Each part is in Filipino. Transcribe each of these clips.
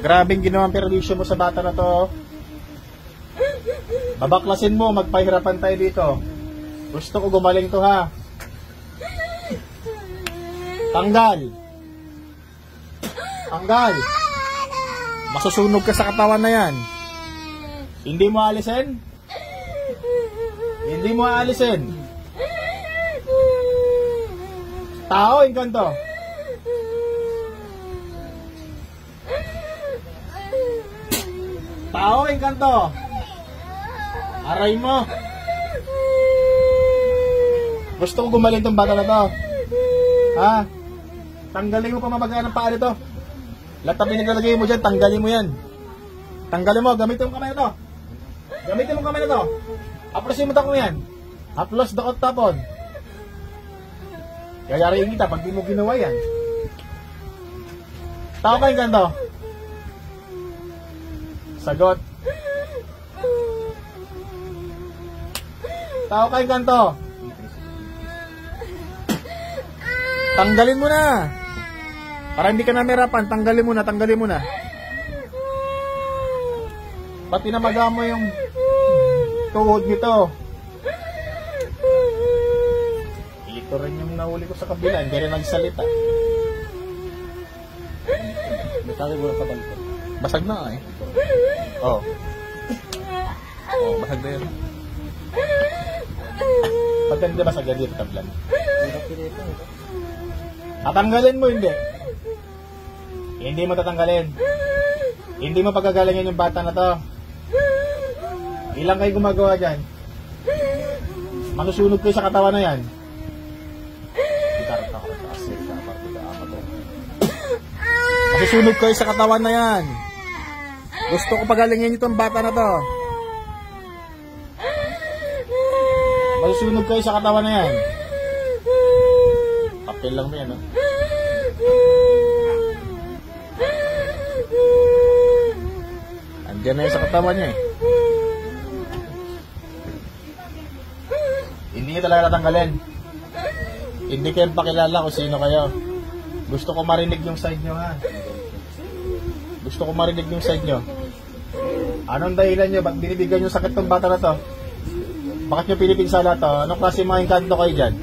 Grabing ginawang perwisyo mo sa bata na to. Babaklasin mo, magpahirapan tayo dito. Gusto ko gumaling to, ha? Tanggal. Tanggal. Masusunog ka sa katawan na yan. Hindi mo alisin? Hindi mo aalisin. Tao, Engkanto. Tao, Engkanto. Aray mo. Gusto ko gumaling tong bata na to. Ha? Tanggalin mo pa mamagaan ng paa nito. Lahat na pinaglagay mo dyan, tanggalin mo yan. Tanggalin mo, gamitin mo kamay na to. Gamitin mo kamay na to. Aplosin mo tako yan. Aplos dakot tapon. Yayariin kita pag di mo ginawa yan. Tao ka, Engkanto. Sagot. Tao ka, Engkanto. Tanggalin mo na. Para hindi ka na merapan, tanggalin mo na, tanggalin mo na. Pati namaga mo yung tuhod nito. Ito rin yung nahuli ko sa kabila, hindi rin nagsalita. Basag na eh. Oh. Oh, basag na yun. Pagka hindi basag na dito tablan. Tatanggalin mo, hindi. Hindi mo tatanggalin. Hindi mo pagagalingin yung bata na to. Ilang kayo gumagawa dyan? Masusunog kayo sa katawan na yan. Masusunog kayo sa katawan na yan. Gusto ko pagalingin itong bata na to. Masusunog kayo sa katawan na yan. Papel lang mo yan, no? Andiyan na yun sa katawan niya eh. Hindi niya talaga natanggalin. Hindi kayo pakilala kung sino kayo. Gusto ko marinig yung side nyo, ha? Gusto ko marinig yung side nyo. Anong dahilan nyo? Ba't binibigyan yung sakit ng bata na to? Bakit nyo pinipinsala to? Anong klase mga Engkanto kayo dyan?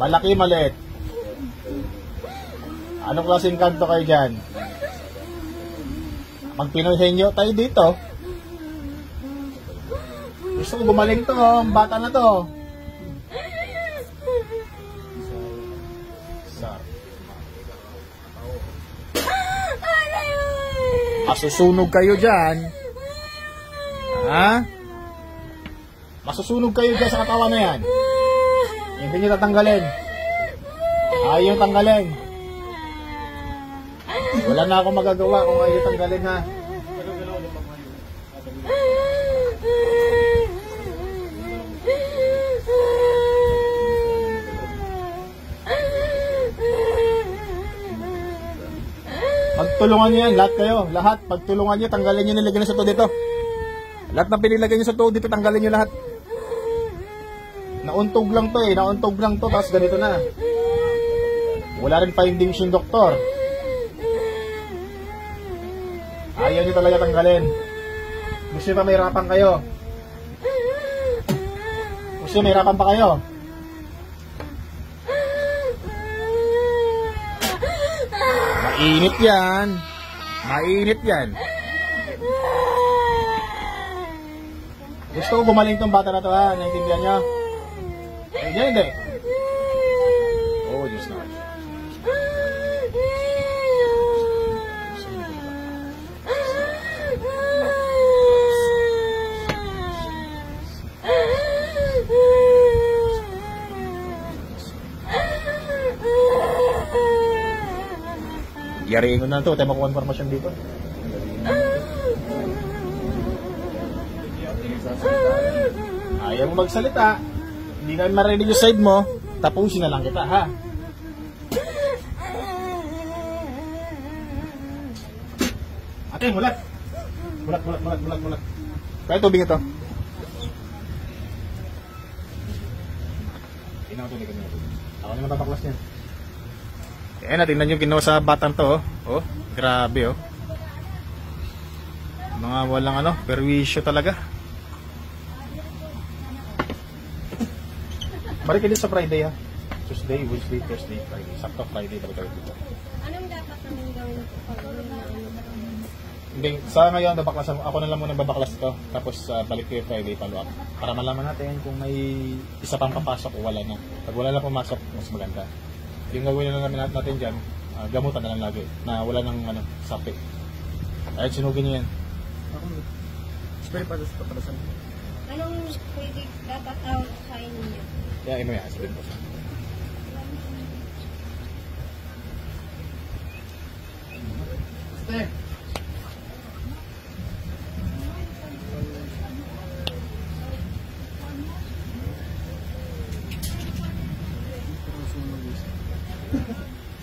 Malaki, maliit. Anong klase Engkanto kayo dyan? Magpinohenyo tayo dito. Gusto ko gumaling to, ang bata na to. Masusunog kayo dyan. Ha? Masusunog kayo dyan sa katawan na yan. Hindi nyo tatanggalin. Ayaw tanggalin. Wala na akong magagawa kung ayaw tanggalin, ha? Pagtulungan nyo yan, lahat kayo, lahat. Pagtulungan nyo, tanggalin nyo, nilagyan nyo sa to dito. Lahat na pinilagay nyo sa to dito, tanggalin nyo lahat. Nauntog lang to eh, nauntog lang to, tapos ganito na. Wala rin findings yung doktor. Ayaw nyo talaga tanggalin. Gusto nyo pa mahirapan kayo? Gusto nyo mahirapan pa kayo? Mainit yan. Mainit yan. Gusto ko gumaling tong bata na to, ha? Naintindihan nyo? Hindi, hindi. Oh, Diyos na. Yariin ko na ito. Tayo makuha informasyon dito. Ayaw mo magsalita. Hindi namin marinig yung side mo. Tapusin na lang kita, ha? Ate, mulat. Mulat. Kaya tubig ito. Tingnan ko tubig. Ako naman tataklas niyan. Eh, tingnan nyo ginawa sa batang to, oh. Oh, grabe, oh. Mga walang ano, perwisyo talaga. Balik kayo sa Friday, ha. Tuesday, Wednesday, Thursday, Friday. Sakto Friday dapat tayo dito. Anong dapat namin gawin pag Hindi, sa ngayon, babaklas ako na lang muna babaklas to. Tapos balik kayo Friday, follow up. Para malaman natin kung may isa pang papasok o wala na. Pag wala na pumasok, mas maganda. Yung gagawin na lang natin dyan, gamutan na lang lagi. Na wala nang ano, sapi. Kahit sinugin nyo yan. Spray para sa kapalasan. Anong pwede dapat sa inyo? Kaya ino yan, sabihin ko. Stay.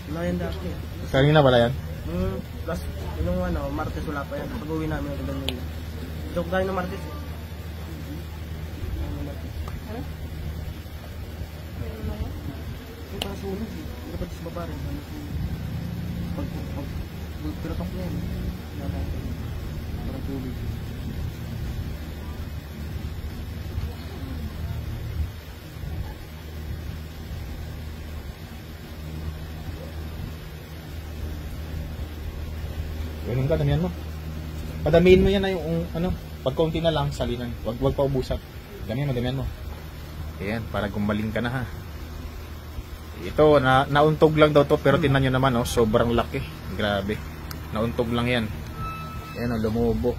Wala yan dati. Kanina wala yan? Plus, yung ano, Martes wala pa yan. Pag uwi namin, ito nila. Joke tayo ng Martes. Yung para sa ulo, dapat sa baba rin. Pag piratok na yan. Parang tubig. Ganun ka, damihan mo. Padamihin mo yan na yung ano, pag konti na lang, salinan. Wag pa ubusan. Damihan mo. Ayan, para gumaling ka na ha. Ito, nauntog lang daw to, pero tingnan nyo naman, oh, sobrang laki. Grabe. Nauntog lang yan. Ayan, oh, lumubo.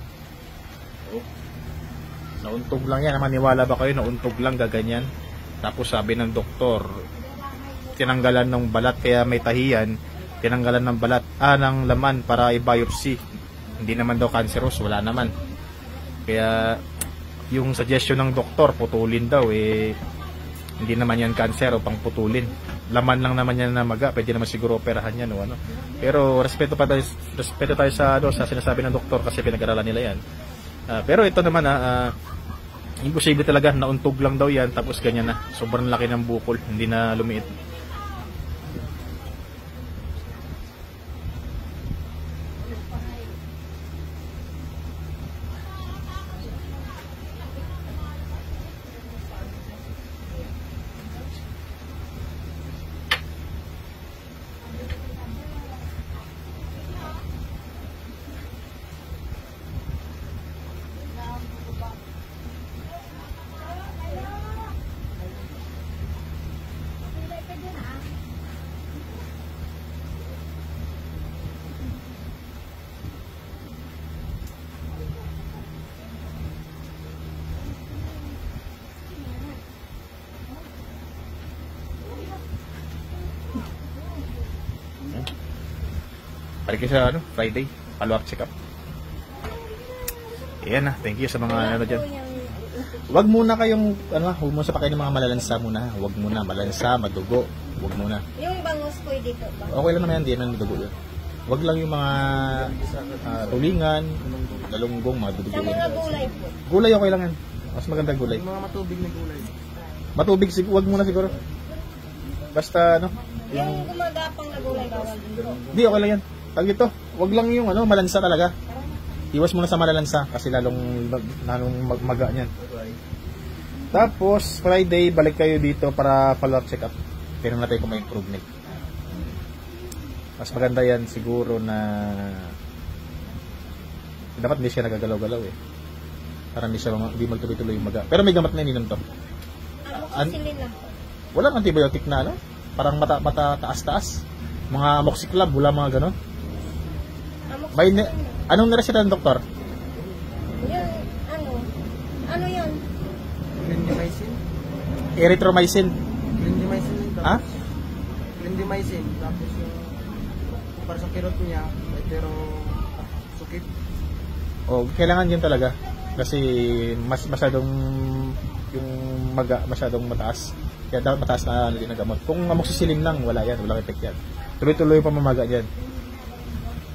Oh. Nauntog lang yan. Maniwala ba kayo, nauntog lang, gaganyan. Tapos sabi ng doktor, tinanggalan ng balat, kaya may tahiyan. Tinanggalan ng balat, ng laman para i-biopsy. Hindi naman daw cancerous, wala naman. Kaya yung suggestion ng doktor, putulin daw, hindi naman yan cancer o pang putulin. Laman lang naman yan na maga, pwede naman siguro operahan yan o ano. Pero respeto tayo sa sinasabi ng doktor kasi pinag-aralan nila yan. Pero ito naman imposible talaga, nauntog lang daw yan tapos ganyan na. Sobrang laki ng bukol, hindi na lumiit. Balik kayo sa Friday, follow-up check-up. Ayan na, thank you sa mga ano dyan. Huwag muna kayong, huwag muna sa pakain ng mga malalansa muna. Huwag muna, malalansa, madugo. Huwag muna. Yung bangus pwede po ba? Okay lang naman yan, di naman madugo yun. Huwag lang yung mga tulingan, galunggong, mga dudugo. Sa mga gulay po. Gulay okay lang yan. Mas maganda gulay. Yung mga matubig na gulay. Matubig, huwag muna siguro. Basta Yung gumagapang na gulay bawal din. Di, okay lang yan. Pag ito, wag lang yung malansa talaga. Iwas muna sa malalansa kasi lalong maga niyan. Tapos, Friday, balik kayo dito para follow-up check-up. Tingnan natin kung may improvement. Mas maganda yan siguro na dapat hindi siya nagagalaw-galaw para hindi magtuloy-tuloy yung maga. Pero may gamot na ininom to. Amoxicillin lang po. Walang antibiotic na parang taas-taas. Mga amoxicillin, wala mga gano'n. Anong nireseta ng doktor? Yung ano yan? Clindamycin. Erythromycin. Clindamycin ito. Ha? Clindamycin. Tapos yung para sa kirot niya, pero sukit. Kailangan yun talaga. Kasi masyadong yung maga, masyadong mataas. Kaya dapat mataas na din ang gamot. Kung amoxicillin lang, wala yan. Walang effect yan. Tuloy-tuloy pa mamaga dyan.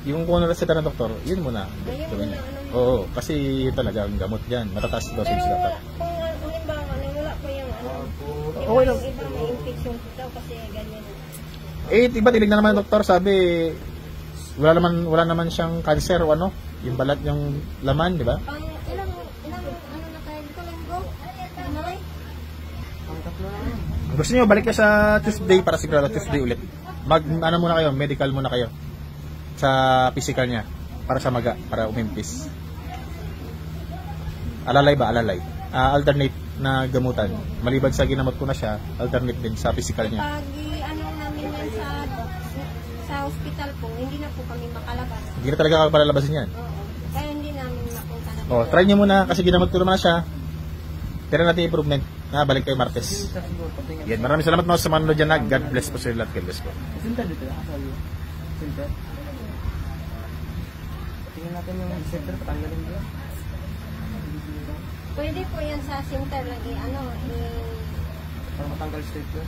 Yung kung ano reseta ng doktor, yun muna. Oo, kasi yun talaga ang gamot dyan. Matataas dosage dapat. Kung halimbawa, wala po yung Okay lang. Yung iba may infection daw kasi ganyan. Eh, iba tinignan naman ng doktor, sabi, wala naman siyang cancer o ano, yung balat yung laman, di ba? Pang ilang ano na tayo dito, linggo? Nanay? Ang tatlo na yun. Gusto niyo balik ka sa Tuesday para sigurado Tuesday ulit. Ano muna kayo, medical muna kayo sa physical niya para sa maga, para umimpis. Alalay ba? Alalay. Alternate na gamutan. Maliban sa ginamot ko na siya, alternate din sa physical niya. Pag ano namin yan sa hospital po, hindi na po kami makalabas. Hindi na talaga kapalalabasin yan. Oo. Kaya hindi namin napunta na po. Oh, try niyo muna kasi ginamot ko naman na siya. Tira natin improvement. Balik kayo Martes. Sinta siguro, patingin. Yan, maraming salamat mga sa manonood dyan na. God bless po sa lahat. God bless po. Sinta dito na, sabi mo. Sinta. Tingnan natin yung center, patanggalin mo. Pwede po yan sa center lang, ano, Para matanggal straight ko.